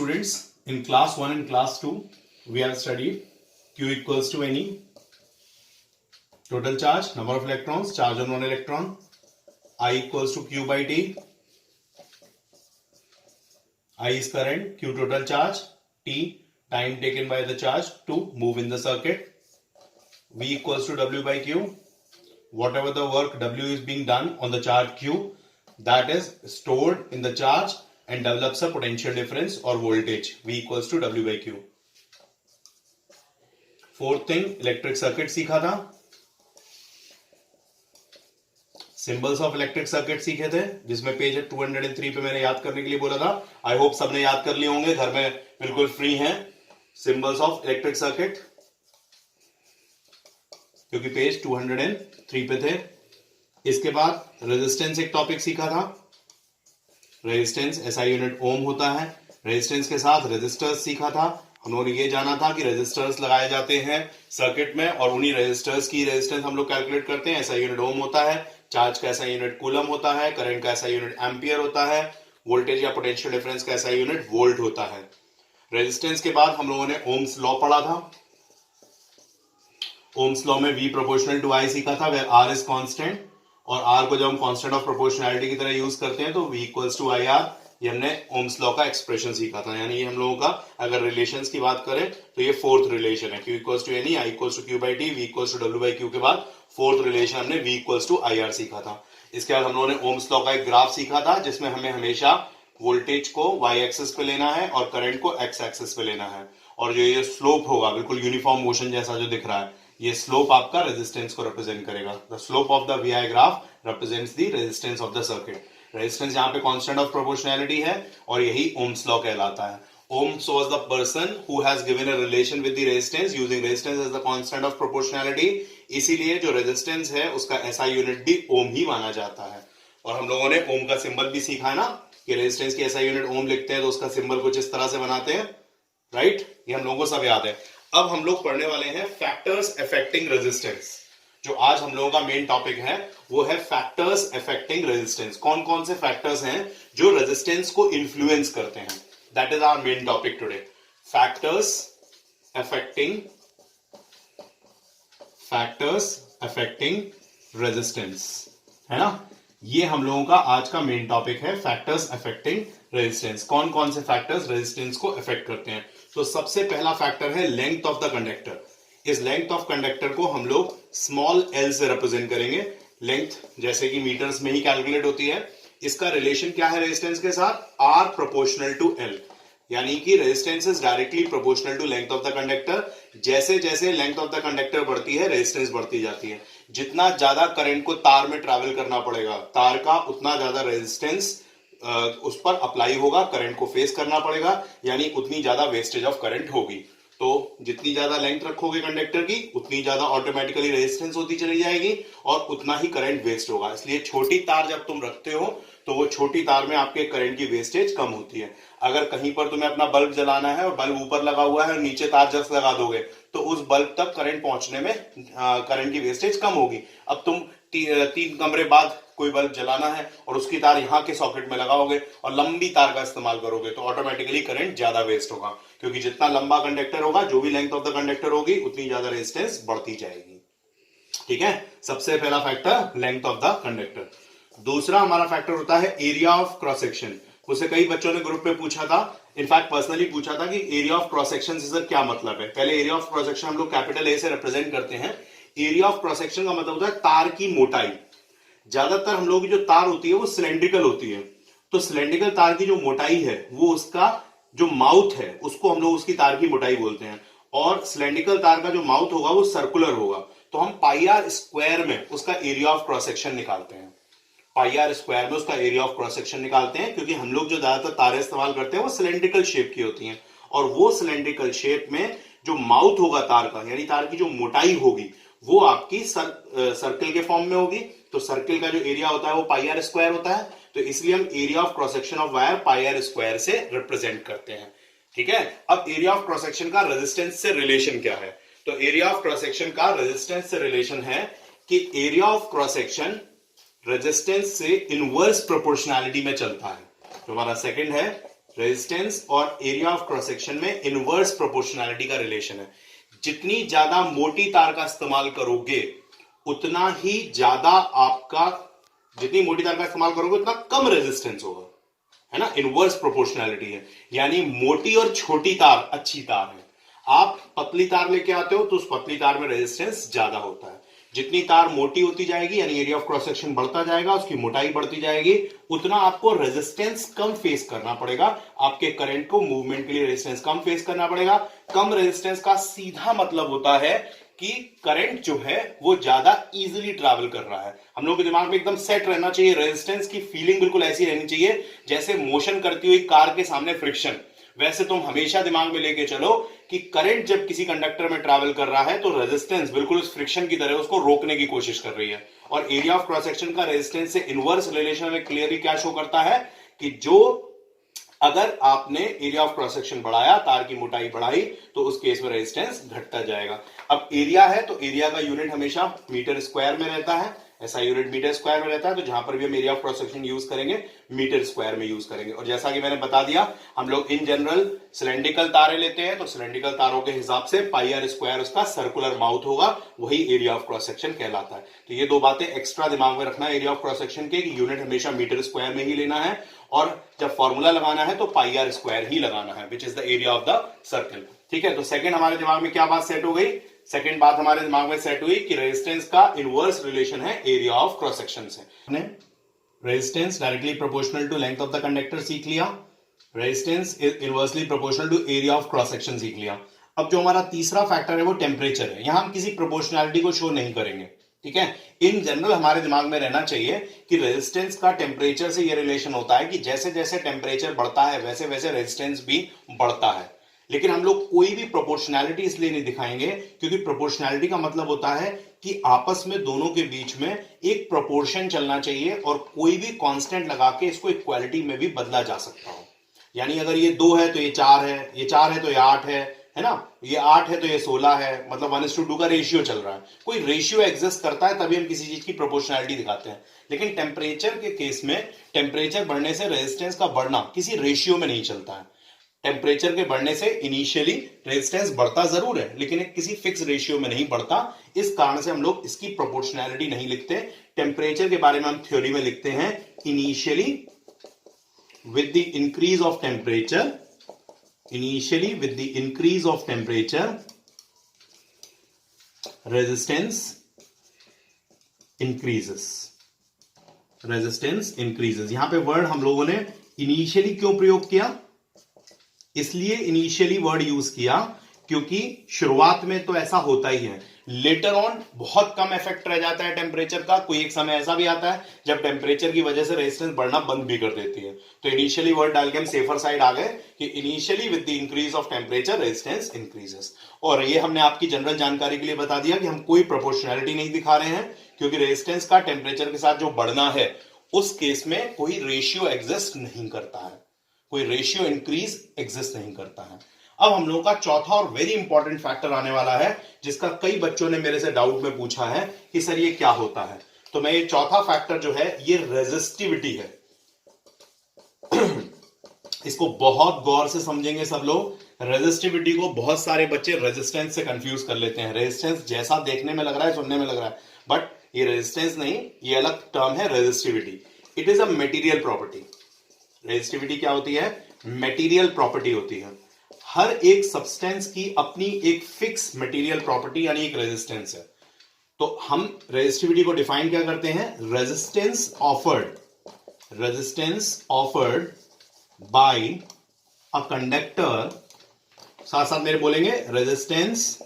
students, in class 1 and class 2, we have studied Q equals to NE, total charge, number of electrons, charge on one electron, I equals to Q by T, I is current, Q total charge, T time taken by the charge to move in the circuit, V equals to W by Q, whatever the work W is being done on the charge Q, that is stored in the charge and develops a potential difference or voltage, V equals to W by Q. Fourth thing, electric circuit सीखा था, symbols of electric circuit सीखे थे, जिसमें page 203 पे मैंने याद करने के लिए बोला था. आई होप सबने याद कर लिए होंगे, घर में बिल्कुल फ्री हैं. सिंबल्स ऑफ इलेक्ट्रिक सर्किट, क्योंकि पेज 203 पे थे. इसके बाद रेजिस्टेंस एक टॉपिक सीखा था. रेजिस्टेंस एसआई यूनिट ओम होता है. रेजिस्टेंस के साथ रेजिस्टर्स सीखा था. हमने ये जाना था कि रेजिस्टर्स लगाए जाते हैं सर्किट में और उन्हीं रेजिस्टर्स की रेजिस्टेंस हम लोग कैलकुलेट करते हैं. एसआई यूनिट ओम होता है. चार्ज का एसआई यूनिट कूलम होता है. करंट का एसआई यूनिट एम्पियर होता है. वोल्टेज या पोटेंशियल डिफरेंस का एसआई यूनिट वोल्ट होता है. रेजिस्टेंस के बाद हम लोगों ने ओम्स लॉ पढ़ा था. ओम्स लॉ में V प्रोपोर्शनल टू I सीखा था, वेयर R इज कांस्टेंट, और R को जब हम कांस्टेंट ऑफ प्रोपोर्शनैलिटी की तरह यूज करते हैं तो V इक्वल्स टू IR. ये हमने ओम्स लॉ का एक्सप्रेशन सीखा था. यानी ये हम लोगों का अगर रिलेशंस की बात करें तो ये फोर्थ रिलेशन है. Q equals to NE, I equals to Q by T, V equals to W by Q के बाद फोर्थ रिलेशन हमने V इक्वल्स टू IR सीखा था. इसके बाद हम लोगों ने ओम्स लॉ का एक ग्राफ सीखा था, जिसमें हमें हमेशा वोल्टेज को y एक्सिस पे लेना है और करंट को x एक्सिस पे लेना है. और जो ये स्लोप होगा बिल्कुल यूनिफॉर्म मोशन जैसा जो दिख रहा है, ये स्लोप आपका रेजिस्टेंस को रिप्रेजेंट करेगा. The slope of the VI graph represents the resistance of the circuit. Resistance यहाँ पे कांस्टेंट ऑफ प्रोपोर्शनैलिटी है और यही ओम्स लॉ कहलाता है. Ohms was the person who has given a relation with the resistance using resistance as the constant of proportionality. इसीलिए जो resistance है उसका SI यूनिट भी ओम ही माना जाता है. और हम लोगों ने ओम का सिंबल भी सीखा है ना, कि रेजिस्टेंस की SI यूनिट ओम लिखते हैं तो उसका सिंबल कुछ इस तरह से बनाते हैं, राइट. ये हम लोगों को सब याद है. अब हम लोग पढ़ने वाले हैं फैक्टर्स अफेक्टिंग रेजिस्टेंस. जो आज हम लोगों का मेन टॉपिक है वो है फैक्टर्स अफेक्टिंग रेजिस्टेंस. कौन कौन से फैक्टर्स हैं जो रेजिस्टेंस को इन्फ्लुएंस करते हैं. That is our main topic today. Factors affecting resistance, है ना. ये हम लोगों का आज का मेन टॉपिक है, फैक्टर्स अफेक्टिंग रेजिस्टेंस. कौन कौन से फैक्टर्स रेजिस्टेंस को अफेक्ट करते हैं. तो सबसे पहला फैक्टर है लेंथ ऑफ द कंडक्टर. इस लेंथ ऑफ कंडक्टर को हम लोग स्मॉल l से रिप्रेजेंट करेंगे. लेंथ जैसे कि मीटर्स में ही कैलकुलेट होती है. इसका रिलेशन क्या है रेजिस्टेंस के साथ, R प्रोपोर्शनल टू L. यानी कि resistance is directly proportional to length of the conductor. जैसे जैसे लेंथ ऑफ द कंडक्टर बढ़ती है रेजिस्टेंस बढ़ती जाती है. जितना ज्यादा करंट को तार में ट्रैवल करना पड़ेगा तार का, उतना ज्यादा रेजिस्टेंस उस पर अप्लाई होगा, करंट को फेस करना पड़ेगा, यानी उतनी ज्यादा वेस्टेज ऑफ करंट होगी. तो जितनी ज्यादा लेंथ रखोगे कंडक्टर की उतनी ज्यादा ऑटोमेटिकली रेजिस्टेंस होती चली जाएगी और उतना ही करंट वेस्ट होगा. इसलिए छोटी तार जब तुम रखते हो तो वो छोटी तार में आपके करंट की वेस्टेज कम होती है. अगर कहीं पर तुम्हें अपना बल्ब जलाना है और बल्ब ऊपर लगा हुआ है और नीचे तार जस्ट लगा दोगे तो उस बल्ब तक करंट पहुंचने में करंट की वेस्टेज कम होगी. अब तुम 3 कमरे बाद कोई बल्ब जलाना है और उसकी तार यहाँ के सॉकेट में लगाओगे और लंबी तार का इस्तेमाल करोगे तो ऑटोमेटिकली करंट ज्यादा वेस्ट होगा, क्योंकि जितना लंबा कंडक्टर होगा, जो भी लेंथ ऑफ द कंडक्टर होगी, उतनी ज्यादा रेजिस्टेंस बढ़ती जाएगी. ठीक है. सबसे पहला factor length of the conductor. दूसरा हमारा फैक्टर होता है एरिया ऑफ क्रॉस सेक्शन. मुझसे कई बच्चों ने ग्रुप में पूछा था, इनफैक्ट पर्सनली पूछा था कि एरिया ऑफ क्रॉस सेक्शन से सर क्या मतलब है. पहले एरिया ऑफ क्रॉस सेक्शन हम लोग कैपिटल ए से रिप्रेजेंट करते हैं. एरिया ऑफ क्रॉस सेक्शन का मतलब होता है तार की मोटाई. ज्यादातर हम लोग की जो तार होती है वो सिलेंड्रिकल होती है. तो सिलेंड्रिकल तार की जो मोटाई है वो उसका जो माउथ है उसको हम लोग उसकी तार की मोटाई बोलते हैं. और सिलेंड्रिकल तार का जो माउथ होगा वो सर्कुलर होगा. तो हम पाई आर स्क्वायर में उसका एरिया ऑफ क्रॉस सेक्शन निकालते हैं. पाई आर स्क्वायर में उसका एरिया ऑफ क्रॉस सेक्शन निकालते हैं, क्योंकि हम लोग जो ज्यादातर तारें इस्तेमाल करते हैं वो सिलेंड्रिकल शेप की होती हैं. और वो सिलेंड्रिकल शेप में जो माउथ होगा तार का, यानी तार की जो मोटाई होगी, वो आपकी सर्कल के फॉर्म में होगी. तो सर्कल का जो एरिया होता है वो पाई आर स्क्वायर होता है. तो इसलिए हम area of cross section of wire pi r square से रिप्रेजेंट करते हैं. ठीक है. अब एरिया ऑफ क्रॉस सेक्शन का रेजिस्टेंस से रिलेशन क्या है. तो एरिया ऑफ क्रॉस सेक्शन का रेजिस्टेंस से रिलेशन है कि area of cross section resistance से इनवर्स प्रोपोर्शनैलिटी में चलता है. तो हमारा सेकंड है रेजिस्टेंस और एरिया ऑफ क्रॉस सेक्शन में इनवर्स प्रोपोर्शनैलिटी का रिलेशन है। जितनी ज्यादा मोटी तार का इस्तेमाल करोगे उतना ही ज्यादा आपका, जितनी मोटी तार का इस्तेमाल करोगे उतना कम रेजिस्टेंस होगा, है ना। इनवर्स प्रोपोर्शनैलिटी है, यानी मोटी और छोटी तार अच्छी तार है। आप पतली तार लेके आते हो तो उस पतली तार में रेजिस्टेंस ज्यादा होता है। जितनी तार मोटी होती जाएगी यानी एरिया ऑफ क्रॉस सेक्शन बढ़ता जाएगा, उसकी मोटाई बढ़ती जाएगी, उतना आपको रेजिस्टेंस कम फेस करना पड़ेगा। आपके करंट को मूवमेंट के लिए रेजिस्टेंस कम फेस करना पड़ेगा। कम रेजिस्टेंस का सीधा मतलब होता है कि करंट जो है वो ज्यादा इजीली ट्रैवल कर रहा है। हम लोग के दिमाग में एकदम सेट रहना चाहिए, रेजिस्टेंस की फीलिंग बिल्कुल ऐसी रहनी चाहिए जैसे मोशन करती हुई कार के सामने फ्रिक्शन। वैसे तुम हमेशा दिमाग में लेके चलो कि करंट जब किसी कंडक्टर में ट्रैवल कर रहा है तो रेजिस्टेंस बिल्कुल उस फ्रिक्शन की तरह उसको रोकने की कोशिश कर रही है। और एरिया ऑफ क्रॉस सेक्शन का रेजिस्टेंस से इनवर्स रिलेशन में क्लियरली क्या शो करता है कि जो अगर आपने एरिया ऑफ क्रॉस सेक्शन बढ़ाया, तार की मोटाई बढ़ाई, तो उस केस में रेजिस्टेंस घटता जाएगा। अब एरिया है तो एरिया का यूनिट हमेशा मीटर स्क्वायर में रहता है, ऐसा यूनिट मीटर स्क्वायर में रहता है। तो जहां पर भी हम area of cross section use करेंगे मीटर स्क्वायर में यूज करेंगे। और जैसा कि मैंने बता दिया, हम लोग इन जनरल सिलेंड्रिकल तारे लेते हैं तो सिलेंड्रिकल तारों के हिसाब से पाई आर स्क्वायर उसका सर्कुलर माउथ होगा, वही एरिया ऑफ क्रॉस सेक्शन कहलाता है। तो ये दो बातें एक्स्ट्रा दिमाग में रखना है एरिया ऑफ क्रॉस सेक्शन के, यूनिट हमेशा मीटर स्क्वायर में ही लेना है और जब फॉर्मूला लगाना है तो पाई आर स्क्वायर ही लगाना है, which is the area of the circle. ठीक है, तो सेकंड हमारे दिमाग में क्या बात सेट हो गई? सेकंड बात हमारे दिमाग में सेट हुई कि रेजिस्टेंस का इनवर्स रिलेशन है एरिया ऑफ क्रॉस सेक्शन से। हमने resistance directly proportional to length of the conductor सीख लिया, resistance inversely proportional to area of cross section सीख लिया। अब जो हमारा तीसरा फैक्टर है वो टेम्परेचर है। यहां हम किसी प्रोपोर्शनैलिटी को शो नहीं करेंगे, ठीक है। इन जनरल हमारे दिमाग में रहना चाहिए कि रेजिस्टेंस का टेम्परेचर से ये रिलेशन होता है कि जैसे जैसे टेम्परेचर बढ़ता है वैसे वैसे रेजिस्टेंस भी बढ़ता है। लेकिन हम लोग कोई भी प्रोपोर्शनैलिटी इसलिए नहीं दिखाएंगे क्योंकि प्रोपोर्शनैलिटी का मतलब होता है कि आपस में दोनों के बीच में एक प्रोपोर्शन चलना चाहिए और कोई भी कांस्टेंट लगा के इसको इक्वालिटी में भी बदला जा सकता हो। यानी अगर ये 2 है तो ये 4 है, ये 4 है तो ये 8 है ना, ये 8 है तो ये 16 है, मतलब 1:2 का रेशियो चल रहा है। कोई रेशियो एग्जिस्ट करता है तभी हम किसी चीज की प्रोपोर्शनैलिटी दिखाते हैं। लेकिन टेम्परेचर के केस में टेम्परेचर बढ़ने से रेजिस्टेंस का बढ़ना किसी रेशियो में नहीं चलता है। टेम्परेचर के बढ़ने से इनिशियली रेजिस्टेंस बढ़ता जरूर है लेकिन एक किसी फिक्स रेशियो में नहीं बढ़ता। इस कारण से हम लोग इसकी प्रोपोर्शनैलिटी नहीं लिखते। टेम्परेचर के बारे में हम थ्योरी में लिखते हैं initially with the increase of temperature, initially with the increase of temperature resistance increases, resistance increases. यहां पे वर्ड हम लोगों ने इनिशियली क्यों प्रयोग किया? इसलिए इनिशियली वर्ड यूज किया क्योंकि शुरुआत में तो ऐसा होता ही है, लेटर ऑन बहुत कम इफेक्ट रह जाता है टेम्परेचर का। कोई एक समय ऐसा भी आता है जब टेम्परेचर की वजह से रेजिस्टेंस बढ़ना बंद भी कर देती है। तो इनिशियली वर्ड डाल के हम सेफर साइड आ गए कि initially with the increase of temperature resistance increases. और ये हमने आपकी जनरल जानकारी के लिए बता दिया कि हम कोई प्रोपोर्शनैलिटी नहीं दिखा रहे हैं क्योंकि रेजिस्टेंस का टेम्परेचर के साथ जो बढ़ना है उस केस में कोई रेशियो एग्जिस्ट नहीं करता है, कोई रेशियो इंक्रीज एग्जिस्ट नहीं करता है। अब हम लोगों का चौथा और वेरी इंपॉर्टेंट फैक्टर आने वाला है जिसका कई बच्चों ने मेरे से डाउट में पूछा है कि सर ये क्या होता है। तो मैं ये चौथा फैक्टर जो है ये रेजिस्टिविटी है। इसको बहुत गौर से समझेंगे सब लोग। रेजिस्टिविटी को बहुत सारे बच्चे रेजिस्टेंस से कंफ्यूज कर लेते हैं। रेजिस्टेंस जैसा देखने में लग रहा है, सुनने में लग रहा है, बट ये रेजिस्टेंस नहीं, ये अलग टर्म है resistivity. It is a material property. Resistivity क्या होती है? मटेरियल प्रॉपर्टी होती है। हर एक सब्सटेंस की अपनी एक फिक्स मटेरियल प्रॉपर्टी यानी एक रेजिस्टेंस है। तो हम रेजिस्टिविटी को डिफाइन क्या करते हैं? Resistance offered by a conductor, साथ साथ मेरे बोलेंगे, resistance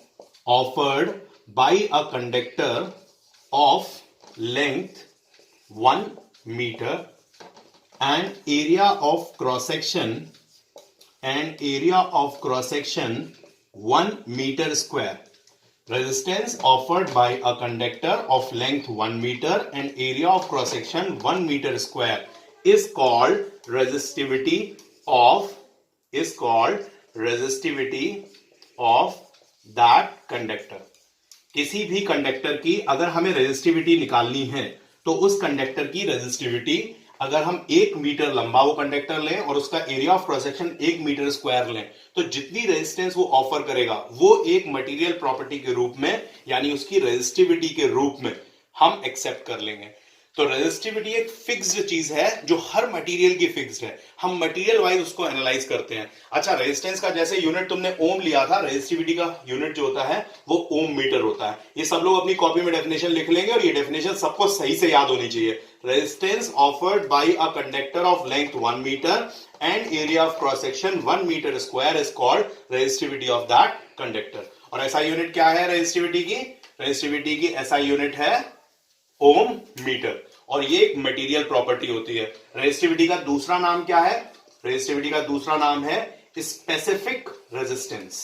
offered by a conductor of length 1 metre and area of cross section 1 meter square. Resistance offered by a conductor of length 1 meter and area of cross section 1 meter square is called resistivity of that conductor. किसी भी conductor की अगर हमें resistivity निकालनी है तो उस conductor की रेजिस्टिविटी अगर हम 1 मीटर लंबा वो कंडक्टर लें और उसका area of cross section 1 metre square लें, तो जितनी रेजिस्टेंस वो ऑफर करेगा वो एक मटेरियल प्रॉपर्टी के रूप में, यानी उसकी रेजिस्टिविटी के रूप में हम एक्सेप्ट कर लेंगे। तो रेजिस्टिविटी एक फिक्स्ड चीज है जो हर मटेरियल की फिक्स्ड है। हम मटेरियल वाइज उसको एनालाइज करते हैं। अच्छा, रेजिस्टेंस का जैसे यूनिट तुमने ओम लिया था, रेजिस्टिविटी का यूनिट जो होता है वो ओम मीटर होता है। ये सब लोग अपनी कॉपी में डेफिनेशन लिख लेंगे और ये डेफिनेशन सबको सही से याद होनी चाहिए। Resistance offered by a conductor of length 1 metre and area of cross section 1 metre square is called resistivity of that conductor. और एसआई यूनिट क्या है रेजिस्टिविटी की? रेजिस्टिविटी की एसआई यूनिट है ओम मीटर, और ये एक मटेरियल प्रॉपर्टी होती है। रेजिस्टिविटी का दूसरा नाम क्या है? रेजिस्टिविटी का दूसरा नाम है स्पेसिफिक रेजिस्टेंस।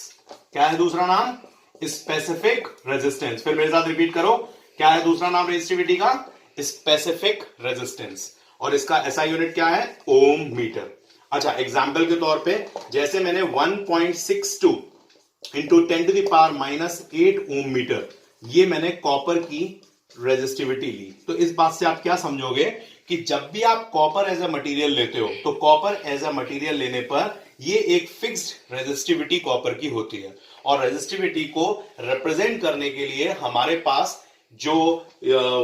क्या है दूसरा नाम? Specific resistance. फिर मेरे साथ रिपीट करो, क्या है दूसरा नाम रेजिस्टिविटी का? Specific resistance. और इसका एसआई यूनिट क्या है? ओम मीटर। अच्छा, एग्जाम्पल के तौर पे जैसे मैंने 1.62 into 10 to the power -8 ohm metre, ये मैंने कॉपर की रेजिस्टिविटी ली। तो इस बात से आप क्या समझोगे कि जब भी आप कॉपर एज अ मटेरियल लेते हो तो कॉपर एज अ मटेरियल लेने पर ये एक फिक्स्ड रेजिस्टिविटी कॉपर की होती है। और रेजिस्टिविटी को रिप्रेजेंट करने के लिए हमारे पास जो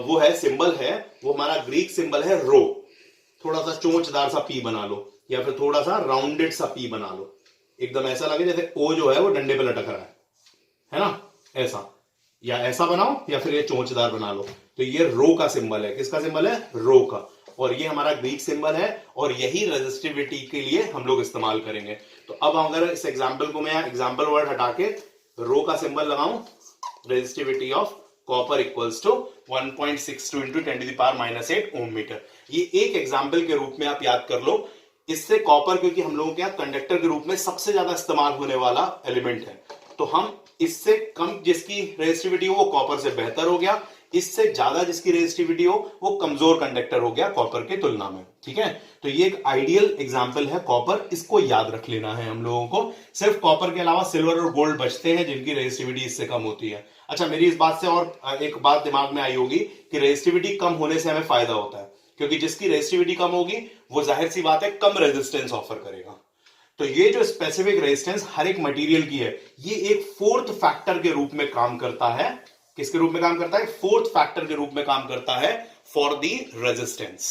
वो है सिंबल है, वो हमारा ग्रीक सिंबल है रो। थोड़ा सा चोंचदार सा पी बना लो या फिर थोड़ा सा राउंडेड सा पी बना लो, एकदम ऐसा लगे जैसे ओ जो है वो डंडे पे लटक रहा है ना, ऐसा, या ऐसा बनाओ या फिर ये चोंचदार बना लो। तो ये रो का सिंबल है। किसका सिंबल है? रो का। और ये हमारा ग्रीक सिंबल है और यही रेजिस्टिविटी के लिए हम लोग इस्तेमाल करेंगे। तो अब अगर इस एग्जांपल को मैं एग्जांपल वर्ड हटा के रो का सिंबल लगाऊं, resistivity of copper equals to 1.62 into 10 to the power -8 ohm metre. ये एक एग्जांपल के रूप में आप याद कर लो। इससे कॉपर, क्योंकि हम लोगों के यहाँ कंडक्टर के रूप में सबसे ज्यादा इस्तेमाल होने वाला एलिमेंट है, तो हम इससे कम जिसकी रेजिस्टिविटी हो वो कॉपर से बेहतर हो गया, इससे ज्यादा जिसकी रेजिस्टिविटी हो वो कमजोर कंडक्टर हो गया कॉपर के तुलना में। ठीक है, तो ये एक आइडियल एग्जांपल है कॉपर, इसको याद रख लेना है हम लोगों को। सिर्फ कॉपर के अलावा सिल्वर और गोल्ड बचते हैं जिनकी रेजिस्टिविटी इससे कम होती है। अच्छा, मेरी इस बात से और एक बात दिमाग में आई होगी कि रेजिस्टिविटी कम होने से हमें फायदा होता है, क्योंकि जिसकी रेजिस्टिविटी कम होगी वो जाहिर सी बात है कम रेजिस्टेंस ऑफर करेगा। तो ये जो स्पेसिफिक रेजिस्टेंस हर एक मटेरियल की है, ये एक फोर्थ फैक्टर के रूप में काम करता है। किसके रूप में काम करता है? फोर्थ फैक्टर के रूप में काम करता है फॉर दी रेजिस्टेंस।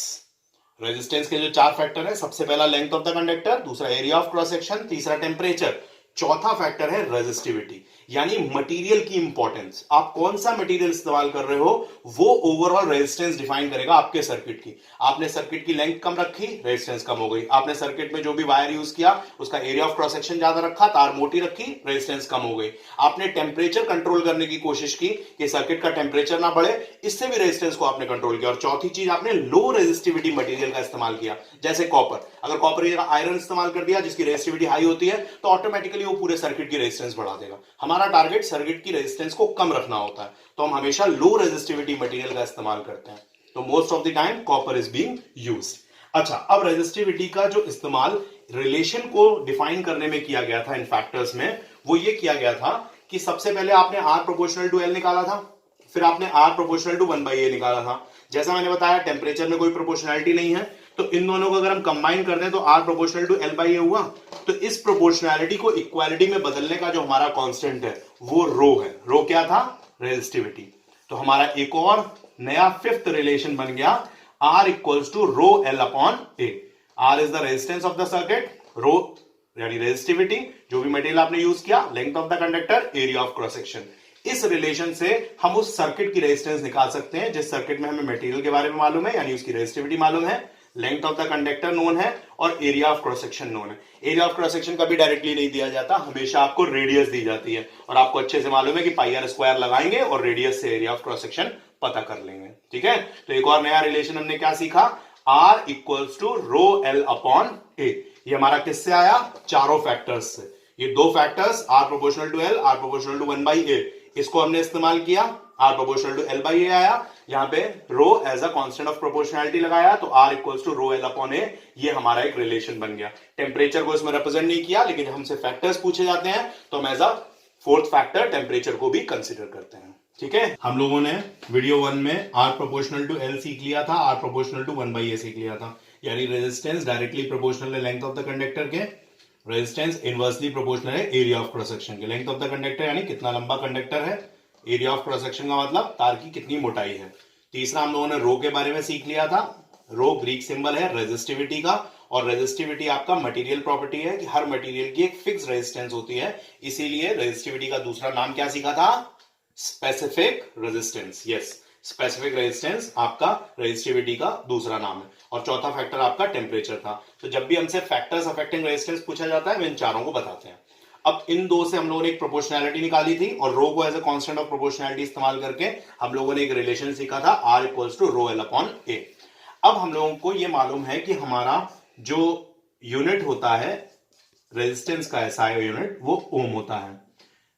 रेजिस्टेंस के जो 4 फैक्टर है, सबसे पहला लेंथ ऑफ द कंडक्टर, दूसरा एरिया ऑफ क्रॉस सेक्शन, तीसरा टेम्परेचर, चौथा फैक्टर है रेजिस्टिविटी, यानी मटेरियल की इंपॉर्टेंस। आप कौन सा मटेरियल इस्तेमाल कर रहे हो वो ओवरऑल रेजिस्टेंस डिफाइन करेगा आपके सर्किट की। आपने सर्किट की लेंथ कम रखी, रेजिस्टेंस कम हो गई। आपने सर्किट में जो भी वायर यूज किया उसका एरिया ऑफ क्रॉस सेक्शन ज्यादा रखा, तार मोटी रखी, रेजिस्टेंस कम हो गई। आपने टेम्परेचर कंट्रोल करने की कोशिश की कि सर्किट का टेम्परेचर ना बढ़े, इससे भी रेजिस्टेंस को आपने कंट्रोल किया। और चौथी चीज, आपने लो रेजिस्टिविटी मटेरियल का इस्तेमाल किया, जैसे कॉपर। अगर कॉपर की जगह आयरन इस्तेमाल कर दिया जिसकी रेजिस्टिविटी हाई होती है, तो ऑटोमेटिकली वो पूरे सर्किट की रेजिस्टेंस बढ़ा देगा। हमारा टारगेट सर्किट की रेजिस्टेंस को कम रखना होता है, तो हम हमेशा लो रेजिस्टिविटी मटेरियल का इस्तेमाल करते हैं। तो most of the time copper is being used. अच्छा, अब रेजिस्टिविटी का जो इस्तेमाल रिलेशन को डिफाइन करने में किया गया था इन फैक्टर्स में, वो ये किया गया था कि सबसे पहले आपने R प्रोपोर्शनल टू L निकाला था, फिर आपने R प्रोपोर्शनल टू 1/A निकाला था। जैसा मैंने बताया, टेम्परेचर में कोई प्रोपोर्शनलिटी नहीं है, तो इन दोनों को अगर हम कंबाइन कर दें तो R प्रोपोर्शनल टू L/A हुआ। तो इस प्रोपोर्शनैलिटी को इक्वालिटी में बदलने का जो हमारा कांस्टेंट है वो रो है। रो क्या था? रेजिस्टिविटी। तो हमारा एक और नया फिफ्थ रिलेशन बन गया, R equals to rho L upon A। R is the resistance of the circuit, rho यानी रेजिस्टिविटी, जो भी मटेरियल आपने यूज किया, length of the conductor, area of cross section. इस रिलेशन से हम उस सर्किट की रेजिस्टेंस निकाल सकते हैं जिस सर्किट में हमें मटेरियल के बारे में मालूम है, यानी उसकी रेजिस्टिविटी मालूम है, length of the conductor known है और area of cross section known है। एरिया ऑफ क्रॉस सेक्शन कभी डायरेक्टली नहीं दिया जाता, हमेशा आपको रेडियस दी जाती है, और आपको अच्छे से मालूम है कि पाई आर स्क्वायर लगाएंगे और रेडियस से एरिया ऑफ क्रॉस सेक्शन पता कर लेंगे। ठीक है, तो एक और नया रिलेशन हमने क्या सीखा? R equals to rho L upon A। ये हमारा किससे आया? चारों फैक्टर्स से। ये दो factors R proportional to L, R proportional to 1/A, इसको हमने इस्तेमाल किया, R प्रोपोर्शनल टू L/A आया, यहां पे rho as a constant of proportionality लगाया, तो R equals to rho L upon A। ये हमारा एक रिलेशन बन गया। टेम्परेचर को इसमें रिप्रेजेंट नहीं किया, लेकिन जब हमसे फैक्टर्स पूछे जाते हैं तो हम as a fourth factor temperature को भी कंसिडर करते हैं। ठीक है, हम लोगों ने वीडियो 1 में R प्रोपोर्शनल टू L सीख लिया था, R प्रोपोर्शनल टू 1/A सीख लिया था। यानी रेजिस्टेंस डायरेक्टली प्रोपोर्शनल है लेंथ ऑफ द कंडक्टर के, रेजिस्टेंस इनवर्सली प्रोपोर्शनल है एरिया ऑफ क्रॉस सेक्शन के। लेंथ ऑफ द कंडक्टर यानी कितना लंबा कंडक्टर है, एरिया ऑफ क्रॉस सेक्शन का मतलब तार की कितनी मोटाई है। तीसरा हम लोगों ने रो के बारे में सीख लिया था। रो ग्रीक सिंबल है रेजिस्टिविटी का, और रेजिस्टिविटी आपका मटेरियल प्रॉपर्टी है कि हर मटेरियल की एक फिक्स रेजिस्टेंस होती है, इसीलिए रेजिस्टिविटी का दूसरा नाम क्या सीखा था, specific resistance. Yes, specific resistance आपका रेजिस्टिविटी का दूसरा नाम है। और चौथा फैक्टर आपका टेम्परेचर था। तो जब भी हमसे फैक्टर्स अफेक्टिंग रेजिस्टेंस पूछा जाता है, इन चारों को बताते हैं। अब इन दो से हम लोगों ने एक प्रोपोर्शनैलिटी निकाली थी, और रो को as a constant of proportionality इस्तेमाल करके हम लोगों ने एक रिलेशन सीखा था, R equals to rho L upon A. अब हम लोगों को यह मालूम है कि हमारा जो यूनिट होता है रेजिस्टेंस का, एसआई यूनिट, वो ओम होता है।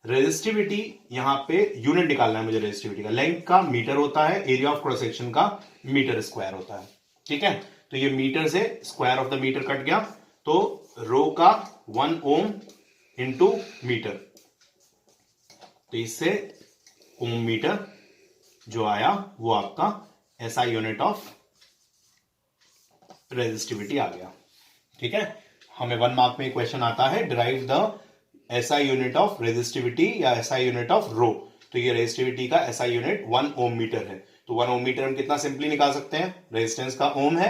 रेजिस्टिविटी यहां पे यूनिट निकालना है मुझे रेजिस्टिविटी का, लेंथ का मीटर होता है, एरिया ऑफ क्रॉस सेक्शन का मीटर स्क्वायर होता है। ठीक है, तो ये मीटर से square of the metre cut गया, तो रो का 1 ओम इंटू मीटर, तो इससे ओम मीटर जो आया वो आपका एसआई यूनिट ऑफ रेजिस्टिविटी आ गया। ठीक है, हमें 1 मार्क में क्वेश्चन आता है, derive the SI unit of resistivity या एसआई यूनिट ऑफ रो। तो ये रेजिस्टिविटी का एसआई यूनिट 1 ओम मीटर है। तो 1 ओम मीटर हम कितना सिंपली निकाल सकते हैं, रेजिस्टेंस का ओम है,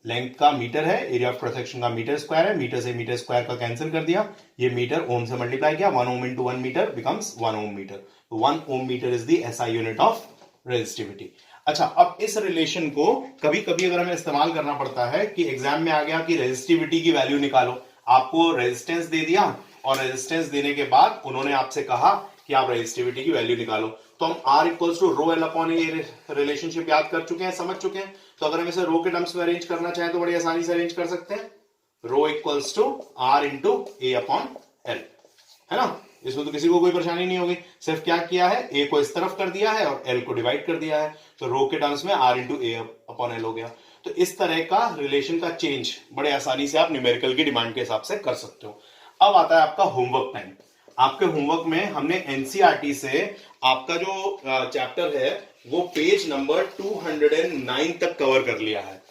लेंथ का मीटर है, एरिया ऑफ क्रॉस सेक्शन का मीटर स्क्वायर है, मीटर से मीटर स्क्वायर का कैंसिल कर दिया, ये मीटर ओम से मल्टीप्लाई किया, 1 ohm into 1 metre becomes 1 ohm metre. तो 1 ohm metre is the SI unit of resistivity. अच्छा, अब इस रिलेशन को कभी कभी अगर हमें इस्तेमाल करना पड़ता है कि एग्जाम में आ गया कि रेजिस्टिविटी की वैल्यू निकालो, आपको रेजिस्टेंस दे दिया और रेजिस्टेंस देने के बाद उन्होंने आपसे कहा कि आप रेजिस्टिविटी की वैल्यू निकालो, तो हम R equals to rho L upon A relationship याद कर चुके हैं, समझ चुके हैं। तो अगर हम इसे रो के टर्म्स में अरेंज करना चाहें तो बड़ी आसानी से अरेंज कर सकते हैं, rho equals to R into A upon L, है ना। इसमें तो किसी को कोई परेशानी नहीं होगी, सिर्फ क्या किया है, ए को इस तरफ कर दिया है और एल को डिवाइड कर दिया है, तो रो के टर्म्स में R into A upon L हो गया। तो इस तरह का रिलेशन का चेंज बड़े आसानी से आप न्यूमेरिकल की डिमांड के हिसाब से कर सकते हो। अब आता है आपका होमवर्क टाइम। आपके होमवर्क में हमने एनसीईआरटी से आपका जो चैप्टर है वो पेज नंबर 209 तक कवर कर लिया है।